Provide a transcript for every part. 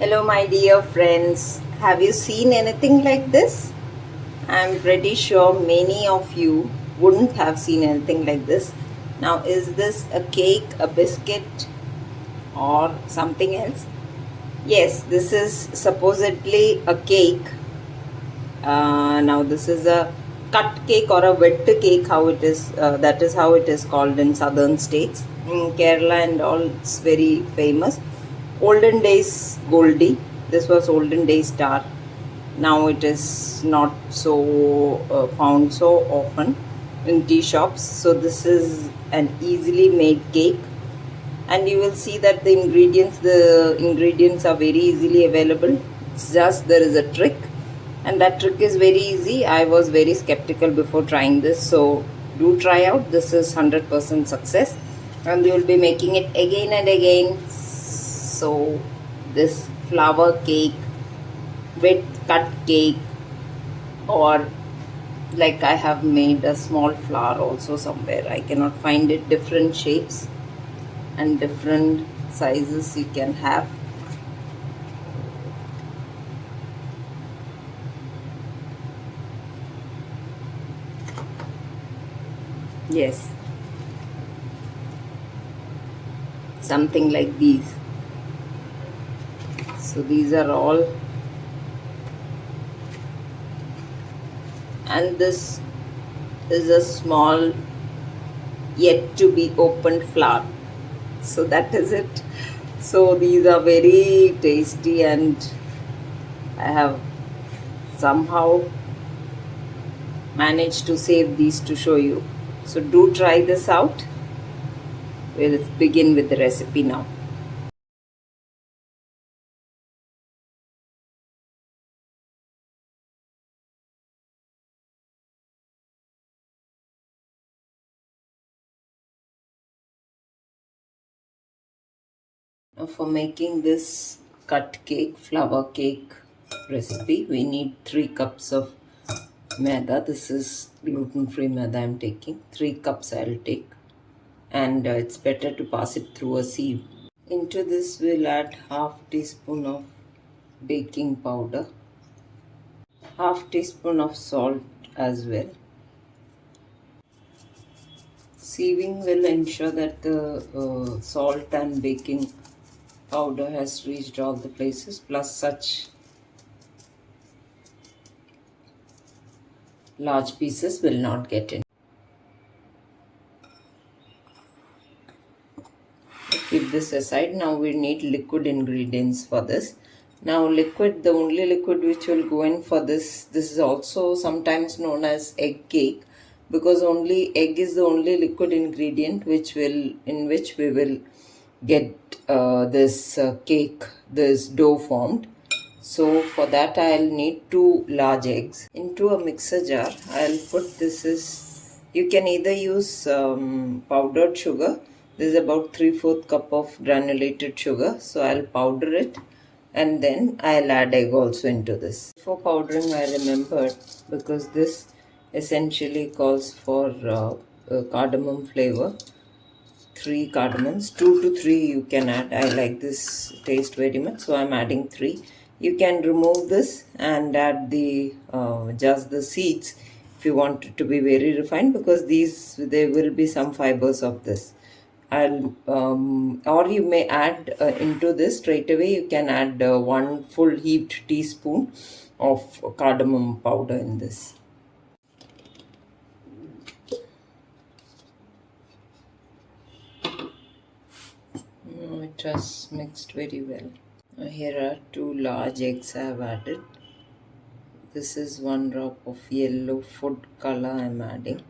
Hello, my dear friends. Have you seen anything like this? I'm pretty sure many of you wouldn't have seen anything like this. Now, is this a cake, a biscuit, or something else? Yes, this is supposedly a cake. Now, this is a cut cake or a VETTU cake, how it is, that is how it is called in southern states. In Kerala and all, it's very famous. Olden days Goldie, this was olden days star. Now it is not so found so often in tea shops. So this is an easily made cake, and you will see that the ingredients are very easily available. It's just there is a trick, and that trick is very easy. I was very skeptical before trying this, so do try out. This is 100% success, and you will be making it again and again. So this flour cake, wet cut cake, or like I have made a small flower also somewhere, I cannot find it, different shapes and different sizes you can have. Yes, something like these. So these are all, and this is a small yet to be opened flower. So that is it. So these are very tasty, and I have somehow managed to save these to show you. So do try this out. We'll begin with the recipe now. Now for making this cut cake, flour cake recipe, we need 3 cups of maida. This is gluten-free maida I'm taking. 3 cups I'll take. And it's better to pass it through a sieve. Into this we'll add half teaspoon of baking powder, half teaspoon of salt as well. Sieving will ensure that the salt and baking powder has reached all the places, plus such large pieces will not get in. Keep this aside. Now we need liquid ingredients for this. Now liquid, the only liquid which will go in for this is also sometimes known as egg cake, because only egg is the only liquid ingredient in which we will get this cake, this dough formed. So for that I'll need 2 large eggs. Into a mixer jar I'll put, this is, you can either use powdered sugar. This is about 3/4 cup of granulated sugar. So I'll powder it, and then I'll add egg also into this. For powdering, I remembered, because this essentially calls for cardamom flavor. 3 cardamoms, 2 to 3 you can add. I like this taste very much, so I'm adding 3. You can remove this and add the just the seeds if you want it to be very refined, because there will be some fibers of this. Or you may add into this straight away. You can add 1 full heaped teaspoon of cardamom powder in this. It has mixed very well. Here are 2 large eggs I have added. This is 1 drop of yellow food color I am adding.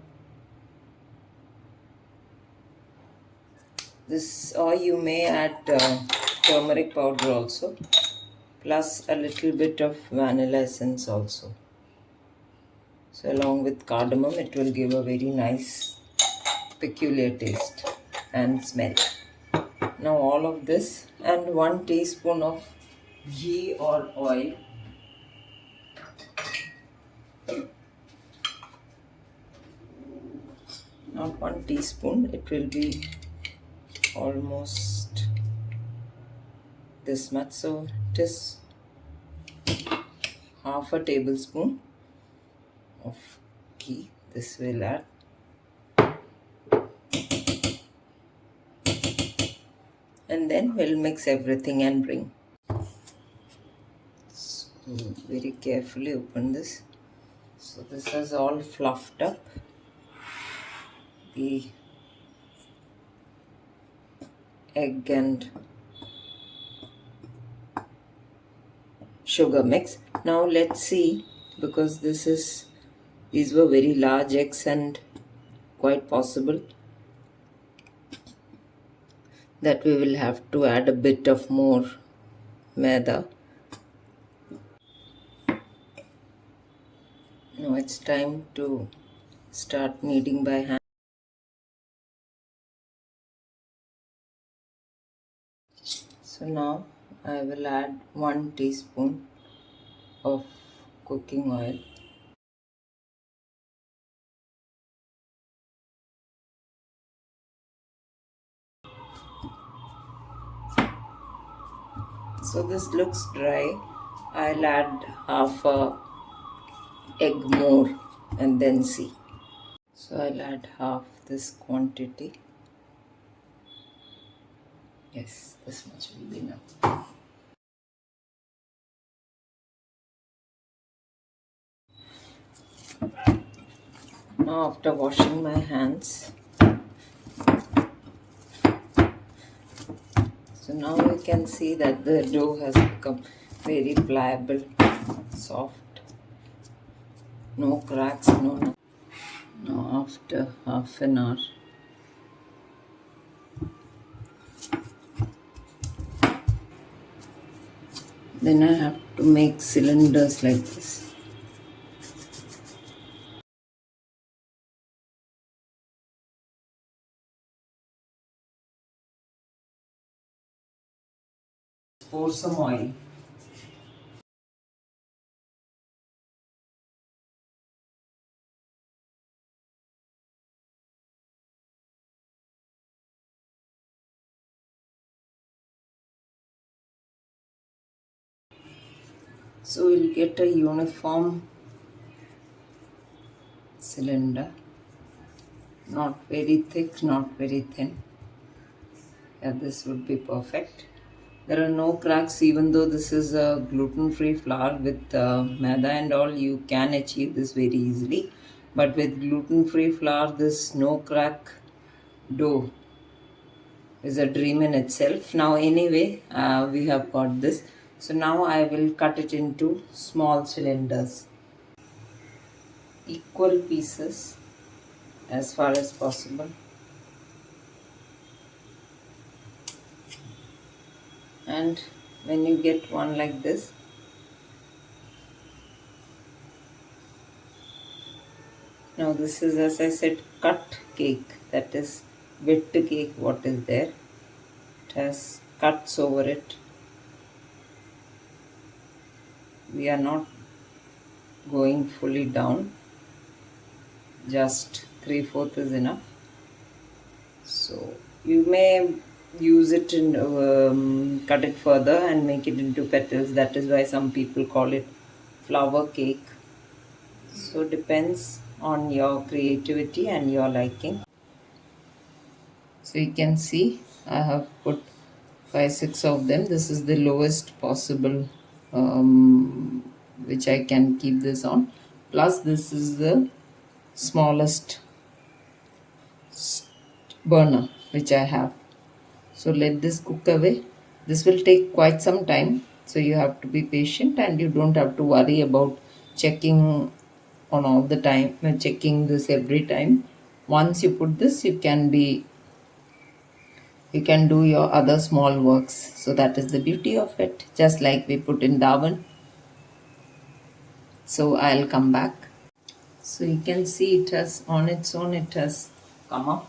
This, or you may add turmeric powder also, plus a little bit of vanilla essence also. So along with cardamom, it will give a very nice peculiar taste and smell. Now all of this, and 1 teaspoon of ghee or oil. Not 1 teaspoon, it will be almost this much. So just half a tablespoon of ghee. This will add. And then we'll mix everything and bring. So very carefully open this. So this is all fluffed up. The egg and sugar mix. Now let's see, because these were very large eggs and quite possible that we will have to add a bit of more maida. Now it's time to start kneading by hand. So now I will add 1 teaspoon of cooking oil. So this looks dry. I'll add half a egg more and then see. So I'll add half this quantity. Yes, this much will be enough. Now after washing my hands, so now you can see that the dough has become very pliable, soft, no cracks, no nothing. Now after half an hour, then I have to make cylinders like this. Pour some oil. So we'll get a uniform cylinder, not very thick, not very thin. Yeah, this would be perfect. There are no cracks, even though this is a gluten-free flour with maida and all, you can achieve this very easily. But with gluten-free flour, this no crack dough is a dream in itself. Now anyway, we have got this. So now I will cut it into small cylinders, equal pieces as far as possible. And when you get one like this, now this is, as I said, cut cake, that is VETTU cake, what is there. It has cuts over it. We are not going fully down, just 3/4 is enough. So you may use it in cut it further and make it into petals. That is why some people call it flower cake. So depends on your creativity and your liking. So you can see I have put 5-6 of them. This is the lowest possible which I can keep this on. Plus this is the smallest burner which I have. So let this cook away. This will take quite some time. So you have to be patient and you don't have to worry about checking on all the time, checking this every time. Once you put this, you can do your other small works. So that is the beauty of it, just like we put in the oven. So I'll come back. So you can see it has, on its own, it has come up.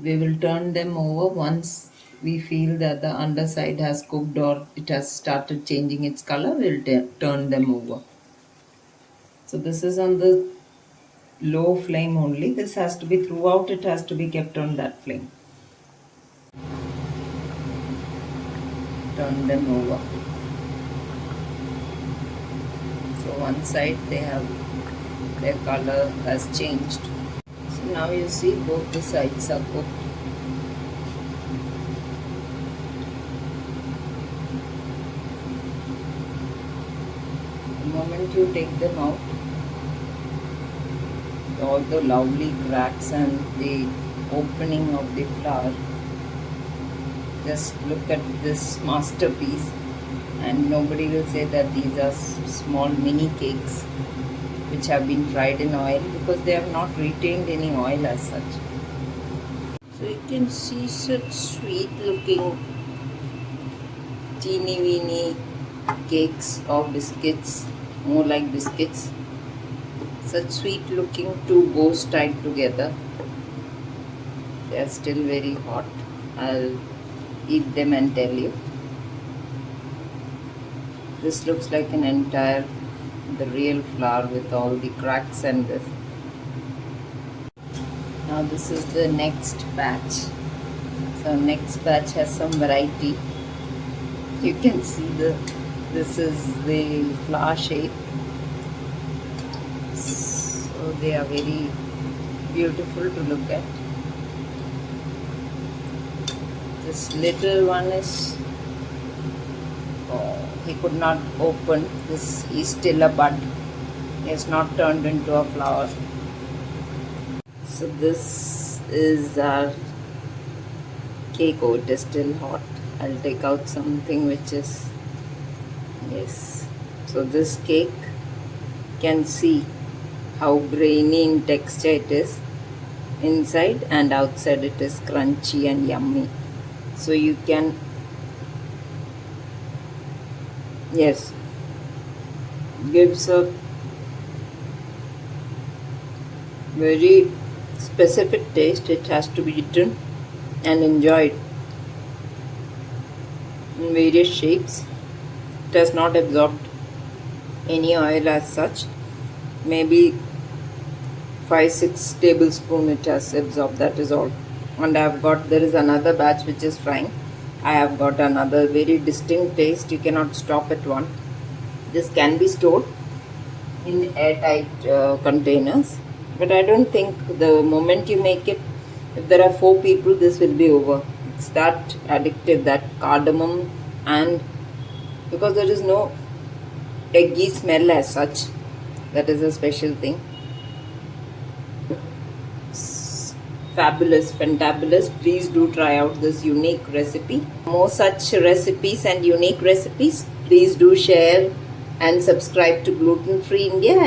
We will turn them over once we feel that the underside has cooked or it has started changing its color. We'll turn them over. So this is on the low flame only. This has to be throughout, it has to be kept on that flame. turn them over. So one side they have, their color has changed. So now you see both the sides are cooked. The moment you take them out, all the lovely cracks and the opening of the flour, just look at this masterpiece, and nobody will say that these are small mini cakes which have been fried in oil, because they have not retained any oil as such. So you can see such sweet looking teeny weeny cakes or biscuits, more like biscuits. Such sweet looking two bows tied together. They are still very hot. I'll eat them and tell you. This looks like an entire, the real flour with all the cracks and this. Now this is the next batch. So next batch has some variety. You can see this is the flower shape. So they are very beautiful to look at. This little one is, he could not open. This is still a bud. He has not turned into a flower. So this is our cake. Oh, it is still hot. I'll take out something which is, yes. So this cake, can see how grainy in texture it is. Inside and outside it is crunchy and yummy. So you can, yes, gives a very specific taste. It has to be eaten and enjoyed in various shapes. It has not absorbed any oil as such. Maybe 5-6 tablespoons it has absorbed, that is all. And I have got, there is another batch which is frying. I have got another very distinct taste. You cannot stop at one. This can be stored in airtight containers, but I don't think the moment you make it, if there are 4 people, this will be over. It's that addictive, that cardamom, and because there is no eggy smell as such, that is a special thing. Fabulous, fantabulous. Please do try out this unique recipe. More such recipes and unique recipes, please do share and subscribe to Gluten Free India